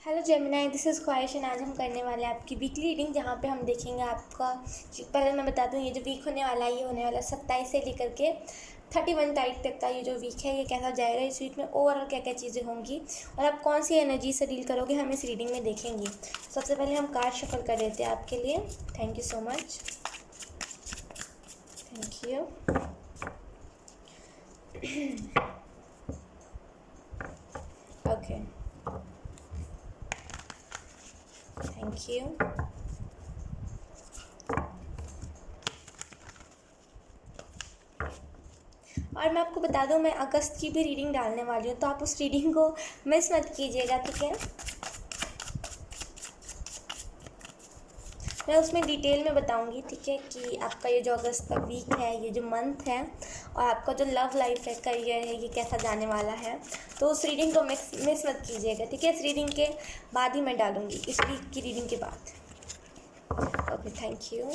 Hello Gemini, this is ख्वाहिश and आज हम करने वाले हैं आपकी वीकली रीडिंग, जहाँ पे हम देखेंगे आपका। पहले मैं बता दूँ, ये जो वीक होने वाला है ये होने वाला 27 से लेकर के 31 तारीख तक का ये जो वीक है ये कैसा जाएगा। इस वीक में ओवरऑल क्या क्या चीज़ें होंगी और आप कौन सी एनर्जी से डील करोगे, हम इस रीडिंग में देखेंगे। सबसे पहले हम कार्ड शफल कर देते हैं आपके लिए। Thank you so much. Thank you. Okay, thank you. और मैं आपको बता दूं, मैं अगस्त की भी रीडिंग डालने वाली हूँ, तो आप उस रीडिंग को मिस मत कीजिएगा, ठीक है। मैं उसमें डिटेल में बताऊंगी, ठीक है, कि आपका ये जो अगस्त का वीक है, ये जो मंथ है, और आपका जो लव लाइफ है, करियर है, ये कैसा जाने वाला है। तो उस रीडिंग को मिस मत कीजिएगा, ठीक है। इस रीडिंग के बाद ही मैं डालूंगी, इस वीक की रीडिंग के बाद। Okay, thank you.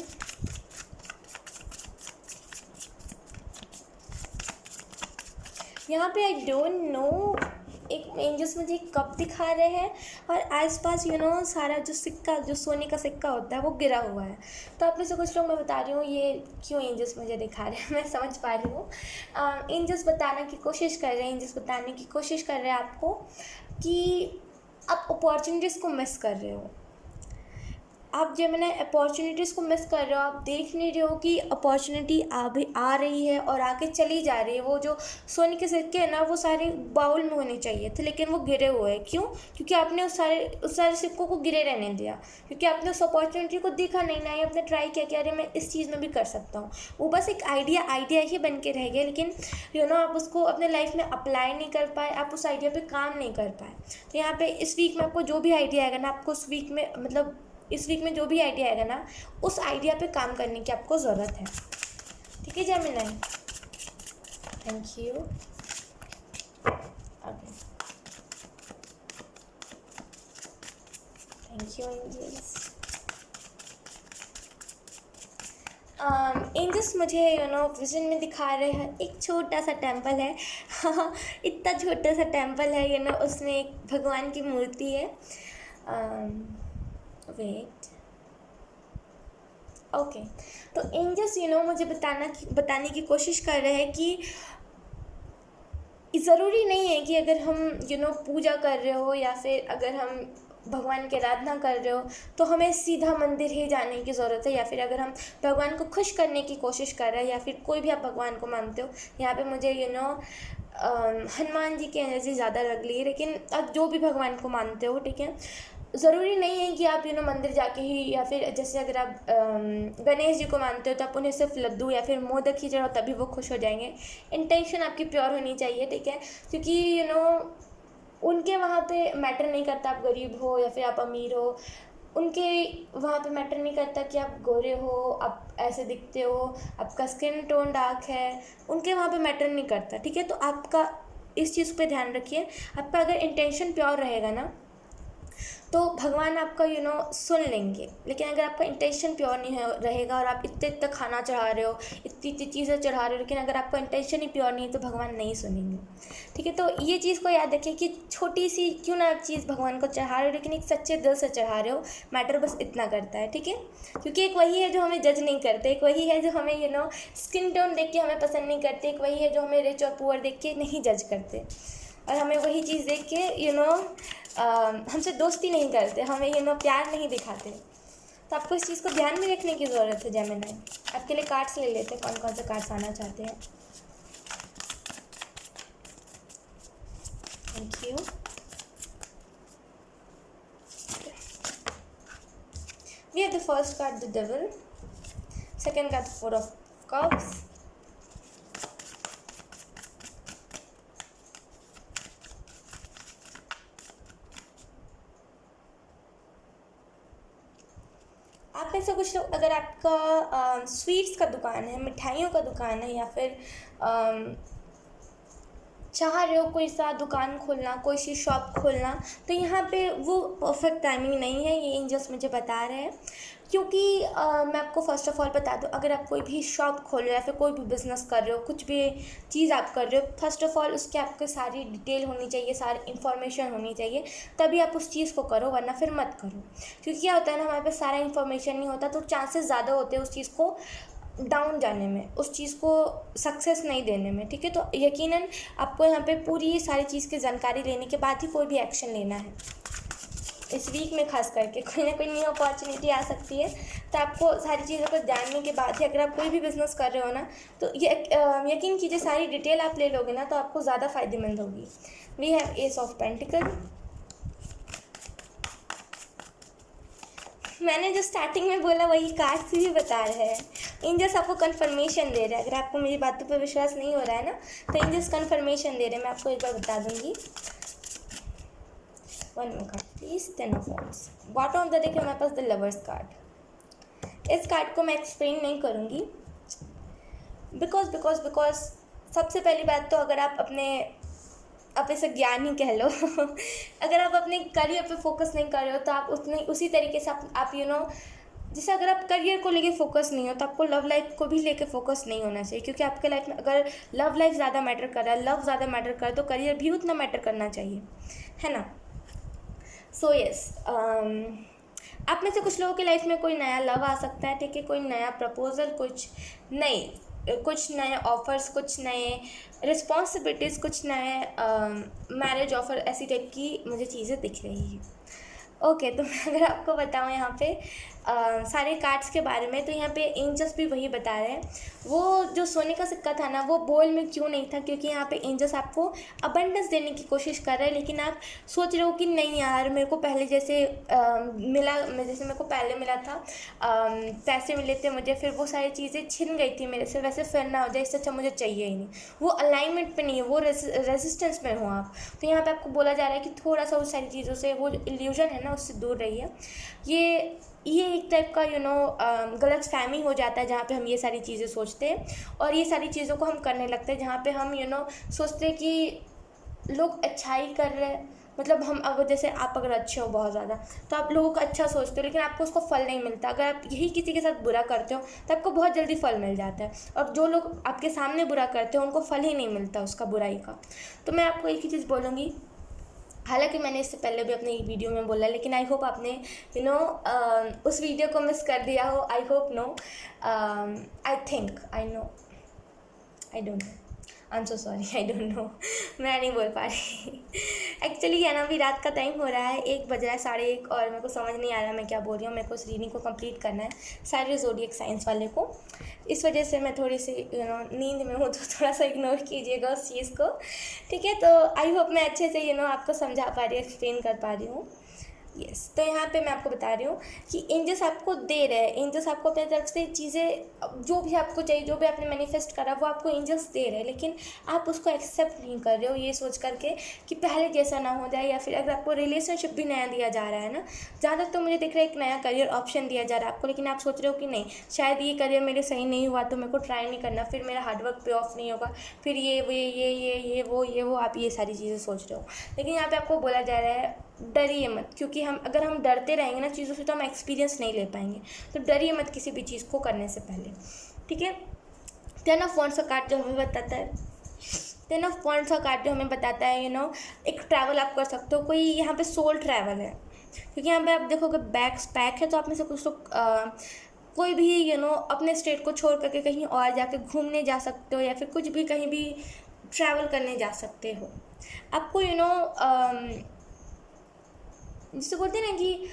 यहाँ पे आई डोंट नो, एक एंजल्स मुझे एक कप दिखा रहे हैं और आसपास सारा जो सिक्का, जो सोने का सिक्का होता है, वो गिरा हुआ है। तो आप में से कुछ लोग, मैं बता रही हूँ ये क्यों एंजल्स मुझे दिखा रहे हैं, मैं समझ पा रही हूँ। एंजल्स बताने की कोशिश कर रहे हैं, एंजल्स बताने की कोशिश कर रहे हैं आपको कि आप अपॉर्चुनिटीज़ को मिस कर रहे हो। आप जेमिनी अपॉर्चुनिटीज़ को मिस कर रहे हो। आप देख नहीं रहे हो कि अपॉर्चुनिटी आ रही है और आके चली जा रही है। वो जो सोने के सिक्के हैं ना, वो सारे बाउल में होने चाहिए थे, लेकिन वो गिरे हुए हैं। क्यों? क्योंकि आपने उस सारे सिक्कों को गिरे रहने दिया, क्योंकि आपने उस अपॉर्चुनिटी को देखा नहीं ना, आपने ट्राई किया कि अरे मैं इस चीज़ में भी कर सकता हूँ। वो बस एक आइडिया ही बन के रह गया, लेकिन आप उसको अपने लाइफ में अप्लाई नहीं कर पाए, आप उस आइडिया पर काम नहीं कर पाए। तो यहाँ पे इस वीक में आपको जो भी आइडिया आएगा ना, आपको उस वीक में, मतलब इस वीक में जो भी आइडिया आएगा ना, उस आइडिया पे काम करने की आपको ज़रूरत है, ठीक है Gemini. Thank you. Okay, thank you angels. Angels मुझे विजन में दिखा रहे हैं, एक छोटा सा टेम्पल है। इतना छोटा सा टेम्पल है, उसमें एक भगवान की मूर्ति है। Wait, okay. तो एंजल्स मुझे बताने की कोशिश कर रहे हैं कि ज़रूरी नहीं है कि अगर हम पूजा कर रहे हो या फिर अगर हम भगवान की आराधना कर रहे हो तो हमें सीधा मंदिर ही जाने की ज़रूरत है, या फिर अगर हम भगवान को खुश करने की कोशिश कर रहे हैं, या फिर कोई भी आप भगवान को मानते हो। यहाँ पे मुझे हनुमान जी की एनर्जी ज़्यादा लग रही है, लेकिन आप जो भी भगवान को मानते हो, ठीक है, ज़रूरी नहीं है कि आप मंदिर जाके ही, या फिर जैसे अगर आप गणेश जी को मानते हो तो आप उन्हें सिर्फ लड्डू या फिर मोदक ही चढ़ाओ तभी वो खुश हो जाएंगे। इंटेंशन आपकी प्योर होनी चाहिए, ठीक है, क्योंकि उनके वहाँ पे मैटर नहीं करता आप गरीब हो या फिर आप अमीर हो। उनके वहाँ पे मैटर नहीं करता कि आप गोरे हो, आप ऐसे दिखते हो, आपका स्किन टोन डार्क है। उनके वहाँ पे मैटर नहीं करता, ठीक है। तो आपका इस चीज़ पे ध्यान रखिए। आपका अगर इंटेंशन प्योर रहेगा ना, तो भगवान आपका सुन लेंगे। लेकिन अगर आपका इंटेंशन प्योर नहीं रहेगा और आप इतने इतना खाना चढ़ा रहे हो, इतनी इतनी चीज़ें चढ़ा रहे हो, लेकिन अगर आपका इंटेंशन ही प्योर नहीं है तो भगवान नहीं सुनेंगे, ठीक है। तो ये चीज़ को याद रखिए कि छोटी सी क्यों ना आप चीज़ भगवान को चढ़ा रहे हो, लेकिन एक सच्चे दिल से चढ़ा रहे हो। मैटर बस इतना करता है, ठीक है। क्योंकि एक वही है जो हमें जज नहीं करते, एक वही है जो हमें स्किन टोन देख के हमें पसंद नहीं करते, एक वही है जो हमें रिच और पुअर देख के नहीं जज करते, और हमें वही चीज़ देख के हमसे दोस्ती नहीं करते, हमें प्यार नहीं दिखाते। तो आपको इस चीज़ को ध्यान में रखने की ज़रूरत है जेमिनी। आपके लिए कार्ड्स ले लेते हैं, कौन कौन से कार्ड्स आना चाहते हैं। Thank you. We have the first card, the Devil. Second card, the Four of Cups. आप में से कुछ लोग, अगर आपका स्वीट्स का दुकान है, मिठाइयों का दुकान है, या फिर चाह रहे हो कोई सा दुकान खोलना, कोई सी शॉप खोलना, तो यहाँ पे वो परफेक्ट टाइमिंग नहीं है, ये एंजल्स मुझे बता रहे हैं। क्योंकि मैं आपको फ़र्स्ट ऑफ़ ऑल बता दूँ, अगर आप कोई भी शॉप खोल रहे हो या फिर कोई भी बिज़नेस कर रहे हो, कुछ भी चीज़ आप कर रहे हो, फर्स्ट ऑफ़ ऑल उसके आपके सारी डिटेल होनी चाहिए, सारी इन्फॉर्मेशन होनी चाहिए, तभी आप उस चीज़ को करो, वरना फिर मत करो। क्योंकि क्या होता है ना, हमारे पास सारा इन्फॉर्मेशन नहीं होता, तो चांसेस ज़्यादा होते हैं उस चीज़ को डाउन जाने में, उस चीज़ को सक्सेस नहीं देने में, ठीक है। तो यकीनन आपको यहाँ पे पूरी सारी चीज़ की जानकारी लेने के बाद ही कोई भी एक्शन लेना है। इस वीक में खास करके कोई ना कोई न्यू अपॉर्चुनिटी आ सकती है, तो आपको सारी चीज़ों को जानने के बाद ही, अगर आप कोई भी बिज़नेस कर रहे हो ना, तो यकीन कीजिए सारी डिटेल आप ले लोगे ना, तो आपको ज़्यादा फ़ायदेमंद होगी। We have ace of pentacle. मैंने जो स्टार्टिंग में बोला वही कार्ड से भी बता रहे हैं। एंजल्स आपको कन्फर्मेशन दे रहे हैं। अगर आपको मेरी बातों पर विश्वास नहीं हो रहा है ना, तो एंजल्स कन्फर्मेशन दे रहे हैं। मैं आपको एक बार बता दूंगी। One more card please, 10 of wands. Bottom of the deck है हमारे पास द लवर्स कार्ड। इस कार्ड को मैं एक्सप्लेन नहीं करूँगी, बिकॉज सबसे पहली बात तो, अगर आप आप इसे ज्ञान ही कह लो अगर आप अपने करियर पे फोकस नहीं कर रहे हो, तो आप उसी तरीके से आप जैसे अगर आप करियर को लेके फोकस नहीं हो, तो आपको लव लाइफ को भी लेके फोकस नहीं होना चाहिए। क्योंकि आपके लाइफ में अगर लव लाइफ ज़्यादा मैटर कर रहा है, लव ज़्यादा मैटर कर रहा है, तो करियर भी उतना मैटर करना चाहिए, है ना। सो यस, आप में से कुछ लोगों की लाइफ में कोई नया लव आ सकता है, ठीक है। कोई नया प्रपोजल, कुछ नए ऑफ़र्स, कुछ नए रिस्पॉन्सिबिलिटीज़, कुछ नए मैरिज ऑफ़र, ऐसी टाइप की मुझे चीज़ें दिख रही है। ओके, तो मैं अगर आपको बताऊँ यहाँ पे सारे कार्ड्स के बारे में, तो यहाँ पे एंजल्स भी वही बता रहे हैं। वो जो सोने का सिक्का था ना, वो बोल में क्यों नहीं था, क्योंकि यहाँ पे एंजल्स आपको अबंडेंस देने की कोशिश कर रहे हैं, लेकिन आप सोच रहे हो कि नहीं यार, मेरे को पहले जैसे जैसे मेरे को पहले मिला था, पैसे मिले थे मुझे, फिर वो सारी चीज़ें छिन गई थी मेरे से, वैसे फिर ना हो जाए, इससे अच्छा मुझे चाहिए ही नहीं। वो अलाइनमेंट पे नहीं है, वो रेजिस्टेंस में हो आप। तो यहाँ पे आपको बोला जा रहा है कि थोड़ा सा उस सारी चीज़ों से, वो इल्यूजन है ना, उससे दूर रहिए। ये एक टाइप का गलत फहमी हो जाता है, जहाँ पे हम ये सारी चीज़ें सोचते हैं और ये सारी चीज़ों को हम करने लगते हैं, जहाँ पे हम सोचते हैं कि लोग अच्छाई कर रहे हैं। मतलब हम अगर जैसे आप अगर अच्छे हो बहुत ज़्यादा, तो आप लोगों का अच्छा सोचते हो, लेकिन आपको उसका फल नहीं मिलता। अगर आप यही किसी के साथ बुरा करते हो, तो आपको बहुत जल्दी फल मिल जाता है। और जो लोग आपके सामने बुरा करते हो, उनको फल ही नहीं मिलता उसका बुराई का। तो मैं आपको एक ही चीज़ बोलूँगी, हालांकि मैंने इससे पहले भी अपने वीडियो में बोला, लेकिन आई होप आपने उस वीडियो को मिस कर दिया हो। I hope no, I think, I know, I don't know, I am so sorry, I don't know, मैं नहीं बोल पा रही एक्चुअली क्या ना, अभी रात का टाइम हो रहा है, 1 बज रहा है, 1:30, और मेरे को समझ नहीं आ रहा मैं क्या बोल रही हूँ। मेरे को उस रीडिंग को कंप्लीट करना है, सारे ज़ोडिएक साइंस वाले को। इस वजह से मैं थोड़ी सी नींद में हूँ, तो थोड़ा सा इग्नोर कीजिएगा उस चीज़ को, ठीक है। तो आई होप मैं अच्छे से आपको समझा पा रही हूँ, एक्सप्लेन कर पा रही हूँ। यस, तो यहाँ पे मैं आपको बता रही हूँ कि एंजल्स आपको दे रहे हैं। एंजल्स आपको अपनी तरफ से चीज़ें, जो भी आपको चाहिए, जो भी आपने मैनिफेस्ट करा, वो आपको एंजल्स दे रहे हैं, लेकिन आप उसको एक्सेप्ट नहीं कर रहे हो, ये सोच करके कि पहले जैसा ना हो जाए। या फिर अगर आपको रिलेशनशिप भी नया दिया जा रहा है ना, जहाँ तक तो मुझे दिख रहा है एक नया करियर ऑप्शन दिया जा रहा है आपको, लेकिन आप सोच रहे हो कि नहीं, शायद ये करियर मेरे सही नहीं हुआ, तो मेरे को ट्राई नहीं करना, फिर मेरा हार्डवर्क पे ऑफ नहीं होगा, फिर ये वो आप ये सारी चीज़ें सोच रहे हो। लेकिन यहाँ पे आपको बोला जा रहा है डरिए मत, क्योंकि अगर हम डरते रहेंगे ना चीज़ों से, तो हम एक्सपीरियंस नहीं ले पाएंगे। तो डरिए मत किसी भी चीज़ को करने से पहले, ठीक है। 10 ऑफ वांड्स का कार्ड जो हमें बताता है, 10 ऑफ वांड्स का कार्ड जो हमें बताता है एक ट्रैवल आप कर सकते हो। कोई यहाँ पे सोल ट्रैवल है, क्योंकि यहाँ पे आप देखोगे बैक है, तो आप में से कुछ लोग कोई भी अपने स्टेट को छोड़ करके कहीं और जाके घूमने जा सकते हो, या फिर कुछ भी कहीं भी ट्रैवल करने जा सकते हो। आपको जिससे बोलते हैं ना कि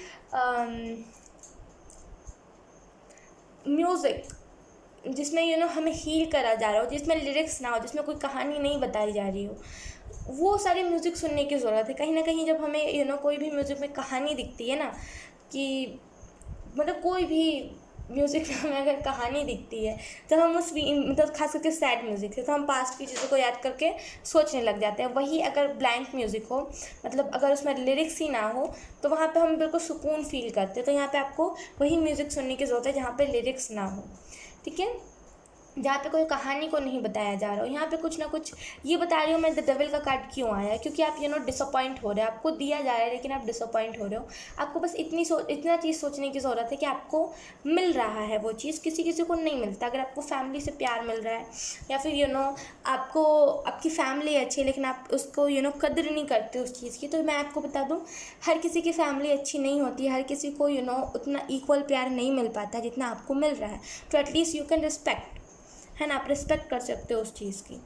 म्यूज़िक जिसमें हमें हील करा जा रहा हो, जिसमें लिरिक्स ना हो, जिसमें कोई कहानी नहीं बताई जा रही हो, वो सारे म्यूज़िक सुनने की ज़रूरत है। कहीं ना कहीं जब हमें कोई भी म्यूज़िक में कहानी दिखती है ना, कि मतलब कोई भी म्यूज़िक में हमें अगर कहानी दिखती है, तो हम मतलब खास करके सैड म्यूज़िक से, तो हम पास्ट की चीज़ों को याद करके सोचने लग जाते हैं। वही अगर ब्लैंक म्यूज़िक हो, मतलब अगर उसमें लिरिक्स ही ना हो, तो वहाँ पे हम बिल्कुल सुकून फील करते हैं। तो यहाँ पे आपको वही म्यूज़िक सुनने की ज़रूरत है जहाँ पे लिरिक्स ना हो, ठीक है। जहाँ पे कोई कहानी को नहीं बताया जा रहा हो, यहाँ पे कुछ ना कुछ ये बता रही हूँ मैं द डेविल का कार्ड क्यों आया है, क्योंकि आप डिसअपॉइंट हो रहे हो, आपको दिया जा रहा है लेकिन आप डिसअपॉइंट हो रहे हो। आपको बस इतना चीज़ सोचने की ज़रूरत है कि आपको मिल रहा है वो चीज़, किसी किसी को नहीं मिलता। अगर आपको फैमिली से प्यार मिल रहा है या फिर आपको आपकी फैमिली अच्छी है लेकिन आप उसको कदर नहीं करते उस चीज़ की, तो मैं आपको बता दूँ हर किसी की फैमिली अच्छी नहीं होती, हर किसी को उतना इक्वल प्यार नहीं मिल पाता जितना आपको मिल रहा है। तो एटलीस्ट यू कैन रिस्पेक्ट, है ना, आप रिस्पेक्ट कर सकते हो उस चीज़ की,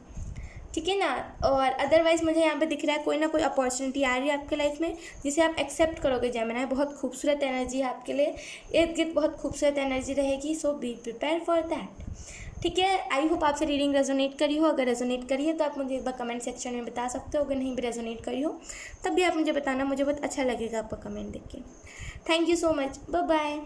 ठीक है ना। और अदरवाइज़ मुझे यहाँ पे दिख रहा है कोई ना कोई अपॉर्चुनिटी आ रही है आपके लाइफ में जिसे आप एक्सेप्ट करोगे। जेमिनी, बहुत खूबसूरत एनर्जी है आपके लिए, इर्द गिर्द बहुत खूबसूरत एनर्जी रहेगी, सो बी प्रिपेयर फॉर दैट, ठीक है। आई होप आपसे रीडिंग रेजोनेट करी हो। अगर रेजोनेट करी है तो आप मुझे एक बार कमेंट सेक्शन में बता सकते हो, अगर नहीं भी रेजोनेट करी हो तब भी आप मुझे बताना, मुझे बहुत अच्छा लगेगा आपका कमेंट देख के। Thank you so much, bye bye.